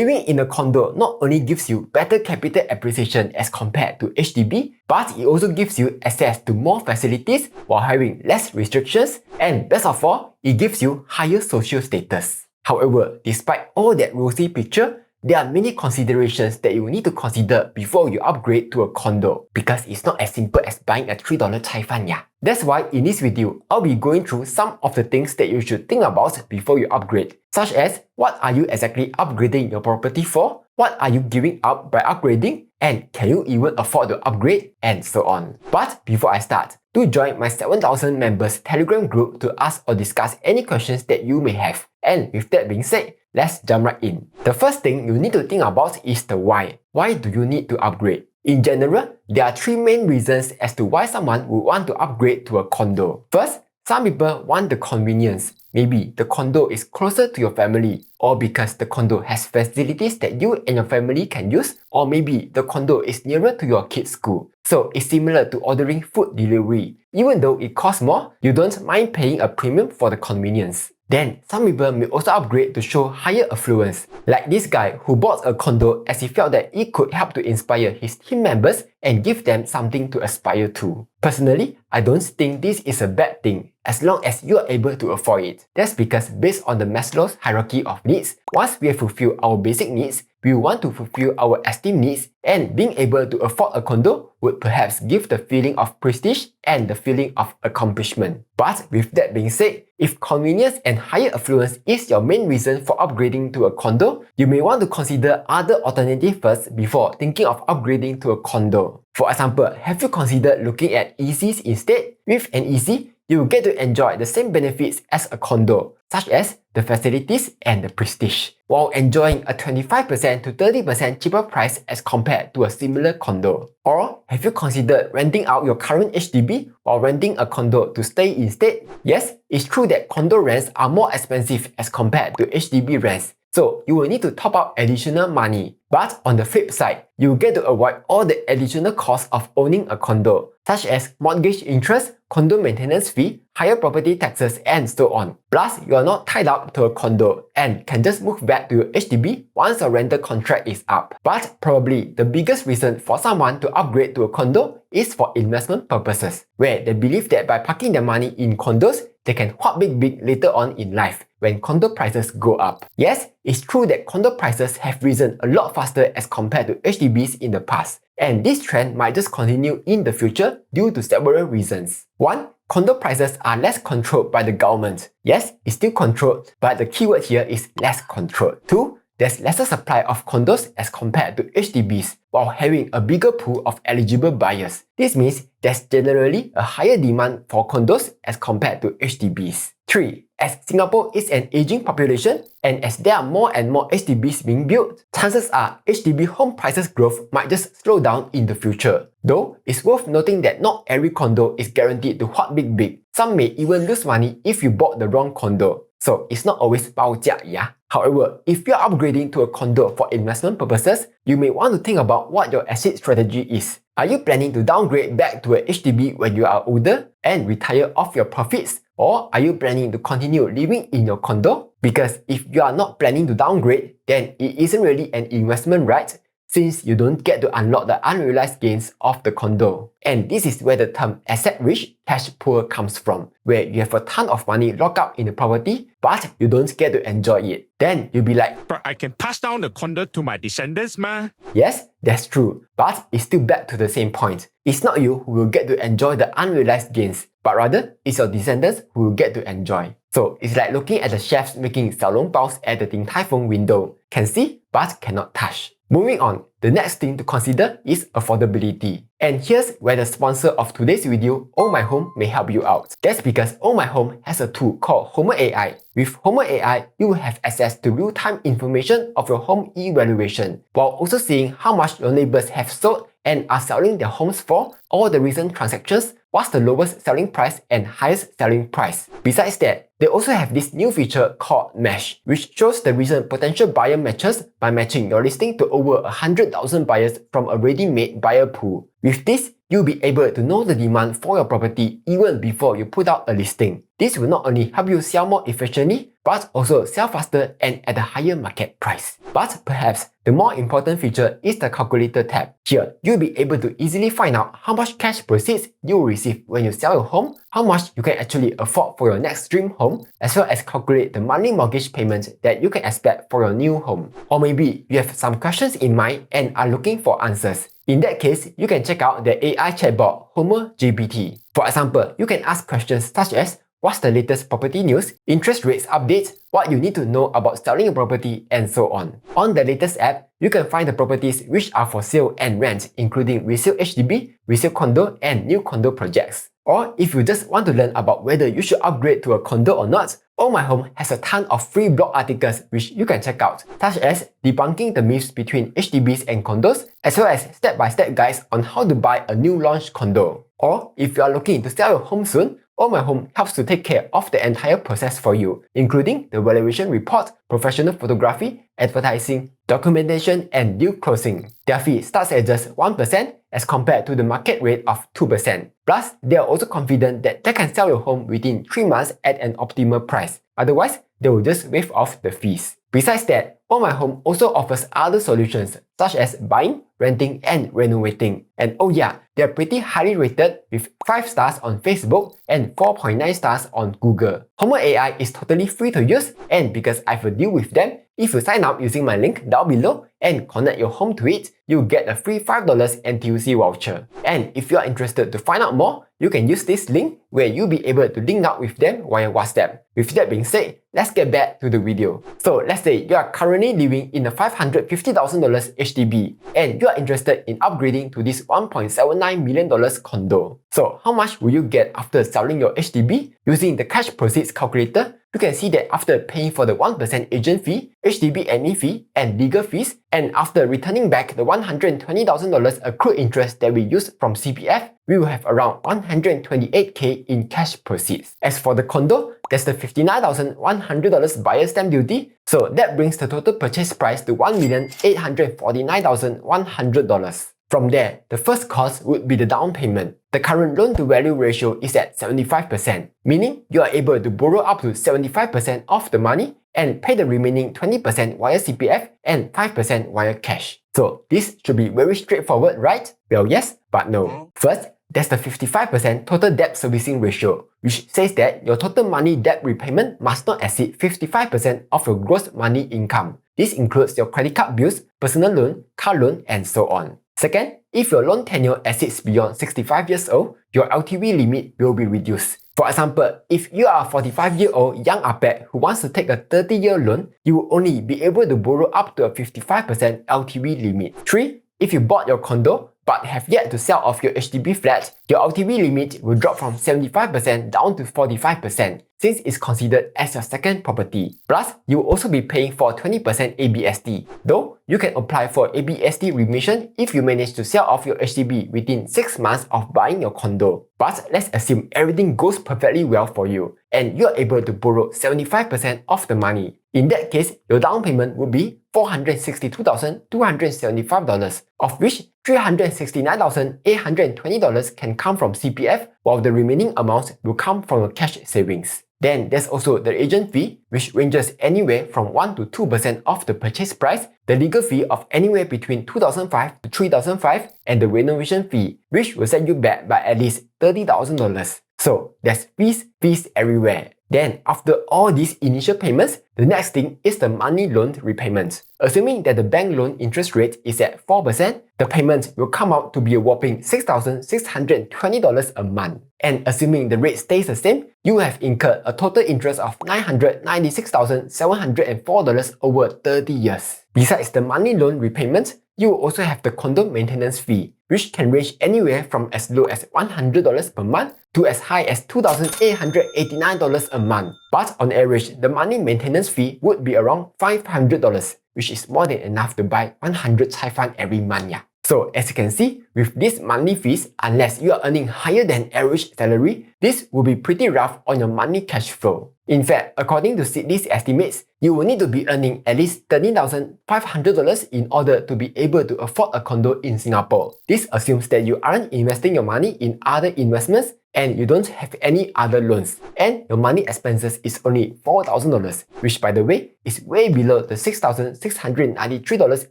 Living in a condo not only gives you better capital appreciation as compared to HDB, but it also gives you access to more facilities while having less restrictions, and best of all, it gives you higher social status. However, despite all that rosy picture, there are many considerations that you need to consider before you upgrade to a condo, because it's not as simple as buying a $3 chai fan, yeah. That's why in this video, I'll be going through some of the things that you should think about before you upgrade, such as what are you exactly upgrading your property for, what are you giving up by upgrading, and can you even afford to upgrade, and so on. But before I start, do join my 7,000 members Telegram group to ask or discuss any questions that you may have. And with that being said, let's jump right in. The first thing you need to think about is the why. Why do you need to upgrade? In general, there are three main reasons as to why someone would want to upgrade to a condo. First, some people want the convenience. Maybe the condo is closer to your family, or because the condo has facilities that you and your family can use, or maybe the condo is nearer to your kids' school. So it's similar to ordering food delivery. Even though it costs more, you don't mind paying a premium for the convenience. Then, some people may also upgrade to show higher affluence, like this guy who bought a condo as he felt that it could help to inspire his team members and give them something to aspire to. Personally, I don't think this is a bad thing, as long as you are able to afford it. That's because based on the Maslow's hierarchy of needs, once we have fulfilled our basic needs, we want to fulfill our esteem needs, and being able to afford a condo would perhaps give the feeling of prestige and the feeling of accomplishment. But with that being said, if convenience and higher affluence is your main reason for upgrading to a condo, you may want to consider other alternatives first before thinking of upgrading to a condo. For example, have you considered looking at ECs instead? With an EC, you will get to enjoy the same benefits as a condo, such as the facilities and the prestige, while enjoying a 25% to 30% cheaper price as compared to a similar condo. Or have you considered renting out your current HDB or renting a condo to stay instead? Yes, it's true that condo rents are more expensive as compared to HDB rents, so you will need to top up additional money. But on the flip side, you will get to avoid all the additional costs of owning a condo, such as mortgage interest, condo maintenance fee, higher property taxes, and so on. Plus, you are not tied up to a condo and can just move back to your HDB once your rental contract is up. But probably the biggest reason for someone to upgrade to a condo is for investment purposes, where they believe that by parking their money in condos, they can whop big later on in life when condo prices go up. Yes, it's true that condo prices have risen a lot faster as compared to HDBs in the past, and this trend might just continue in the future due to several reasons. One, condo prices are less controlled by the government. Yes, it's still controlled, but the keyword here is less controlled. Two, there's lesser supply of condos as compared to HDBs, while having a bigger pool of eligible buyers. This means there's generally a higher demand for condos as compared to HDBs. 3. As Singapore is an aging population, and as there are more and more HDBs being built, chances are HDB home prices growth might just slow down in the future. Though, it's worth noting that not every condo is guaranteed to whop big. Some may even lose money if you bought the wrong condo. So it's not always 包价, yeah? However, if you're upgrading to a condo for investment purposes, you may want to think about what your exit strategy is. Are you planning to downgrade back to a HDB when you are older and retire off your profits? Or are you planning to continue living in your condo? Because if you are not planning to downgrade, then it isn't really an investment, right? Since you don't get to unlock the unrealized gains of the condo. And this is where the term asset rich, cash poor comes from, where you have a ton of money locked up in the property, but you don't get to enjoy it. Then you'll be like, but I can pass down the condo to my descendants, ma. Yes, that's true, but it's still back to the same point. It's not you who will get to enjoy the unrealized gains, but rather it's your descendants who will get to enjoy. So it's like looking at the chefs making 小笼包 at the Din Tai Fung window. Can see, but cannot touch. Moving on, the next thing to consider is affordability. And here's where the sponsor of today's video, Oh My Home, may help you out. That's because Oh My Home has a tool called Homer AI. With Homer AI, you will have access to real-time information of your home evaluation, while also seeing how much your neighbors have sold and are selling their homes for, all the recent transactions, what's the lowest selling price and highest selling price. Besides that, they also have this new feature called Mesh, which shows the recent potential buyer matches by matching your listing to over 100,000 buyers from a ready-made buyer pool. With this, you'll be able to know the demand for your property even before you put out a listing. This will not only help you sell more efficiently, but also sell faster and at a higher market price. But perhaps the more important feature is the calculator tab. Here, you'll be able to easily find out how much cash proceeds you will receive when you sell your home, how much you can actually afford for your next dream home, as well as calculate the monthly mortgage payments that you can expect for your new home. Or maybe you have some questions in mind and are looking for answers. In that case, you can check out the AI chatbot Homer GPT. For example, you can ask questions such as what's the latest property news, interest rates updates, what you need to know about selling a property, and so on. On the latest app, you can find the properties which are for sale and rent, including resale HDB, resale condo, and new condo projects. Or if you just want to learn about whether you should upgrade to a condo or not, Oh My Home has a ton of free blog articles which you can check out, such as debunking the myths between HDBs and condos, as well as step-by-step guides on how to buy a new launch condo. Or if you are looking to sell your home soon, Oh My Home helps to take care of the entire process for you, including the valuation report, professional photography, advertising, documentation, and deal closing. Their fee starts at just 1% as compared to the market rate of 2%. Plus, they are also confident that they can sell your home within 3 months at an optimal price. Otherwise, they will just waive off the fees. Besides that, Oh My Home also offers other solutions such as buying, renting, and renovating. And oh yeah, they are pretty highly rated with 5 stars on Facebook and 4.9 stars on Google. Homer AI is totally free to use, and because I have a deal with them, if you sign up using my link down below and connect your home to it, you'll get a free $5 NTUC voucher. And if you are interested to find out more, you can use this link where you'll be able to link up with them via WhatsApp. With that being said, let's get back to the video. So let's say you are currently living in a $550,000 HDB and you are interested in upgrading to this $1.79 million condo. So how much will you get after selling your HDB? Using the cash proceeds calculator, you can see that after paying for the 1% agent fee, HDB admin fee, and legal fees, and after returning back the $120,000 accrued interest that we used from CPF, we will have around $128K in cash proceeds. As for the condo, there's the $59,100 buyer stamp duty, so that brings the total purchase price to $1,849,100. From there, the first cost would be the down payment. The current loan-to-value ratio is at 75%, meaning you are able to borrow up to 75% of the money and pay the remaining 20% via CPF and 5% via cash. So this should be very straightforward, right? Well, yes, but no. First, there's the 55% total debt servicing ratio, which says that your total money debt repayment must not exceed 55% of your gross money income. This includes your credit card bills, personal loan, car loan, and so on. Second, if your loan tenure exceeds beyond 65 years old, your LTV limit will be reduced. For example, if you are a 45-year-old young APEC who wants to take a 30-year loan, you will only be able to borrow up to a 55% LTV limit. 3. If you bought your condo but have yet to sell off your HDB flat, your LTV limit will drop from 75% down to 45%, since it's considered as your second property. Plus, you will also be paying for 20% ABSD, though you can apply for ABSD remission if you manage to sell off your HDB within 6 months of buying your condo. But let's assume everything goes perfectly well for you, and you are able to borrow 75% of the money. In that case, your down payment would be $462,275, of which $369,820 can come from CPF, while the remaining amounts will come from your cash savings. Then there's also the agent fee, which ranges anywhere from 1 to 2% of the purchase price, the legal fee of anywhere between $2,500 to $3,500, and the renovation fee, which will set you back by at least $30,000. So there's fees everywhere. Then, after all these initial payments, the next thing is the money loan repayment. Assuming that the bank loan interest rate is at 4%, the payment will come out to be a whopping $6,620 a month. And assuming the rate stays the same, you will have incurred a total interest of $996,704 over 30 years. Besides the money loan repayment, you will also have the condo maintenance fee, which can range anywhere from as low as $100 per month to as high as $2,889 a month. But on average, the monthly maintenance fee would be around $500, which is more than enough to buy 100 chai fan every month. Yeah. So as you can see, with these monthly fees, unless you are earning higher than average salary, this will be pretty rough on your monthly cash flow. In fact, according to Sydney's estimates, you will need to be earning at least $13,500 in order to be able to afford a condo in Singapore. This assumes that you aren't investing your money in other investments and you don't have any other loans, and your monthly expenses is only $4,000, which by the way is way below the $6,693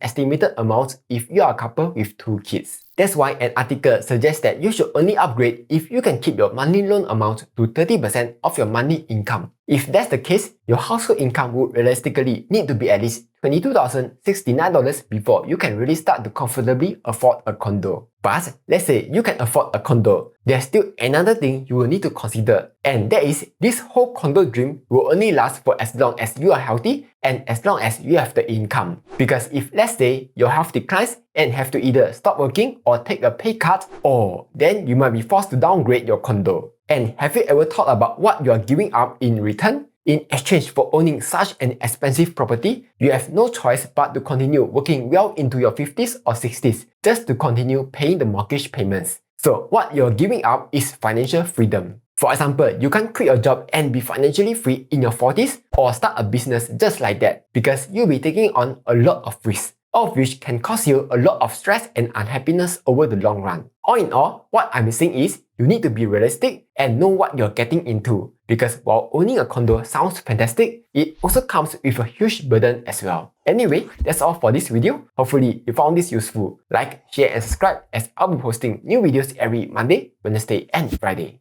estimated amount if you are a couple with 2 kids. That's why an article suggests that you should only upgrade if you can keep your monthly loan amount to 30% of your monthly income. If that's the case, your household income would realistically need to be at least $22,069 before you can really start to comfortably afford a condo. But let's say you can afford a condo, there's still another thing you will need to consider, and that is this whole condo dream will only last for as long as you are healthy and as long as you have the income. Because if let's say your health declines and have to either stop working or take a pay cut, or then you might be forced to downgrade your condo. And have you ever thought about what you are giving up in return? In exchange for owning such an expensive property, you have no choice but to continue working well into your 50s or 60s just to continue paying the mortgage payments. So what you're giving up is financial freedom. For example, you can't quit your job and be financially free in your 40s or start a business just like that because you'll be taking on a lot of risks, all of which can cause you a lot of stress and unhappiness over the long run. All in all, what I'm saying is you need to be realistic and know what you're getting into, because while owning a condo sounds fantastic, it also comes with a huge burden as well. Anyway, that's all for this video. Hopefully you found this useful. Like, share and subscribe as I'll be posting new videos every Monday, Wednesday and Friday.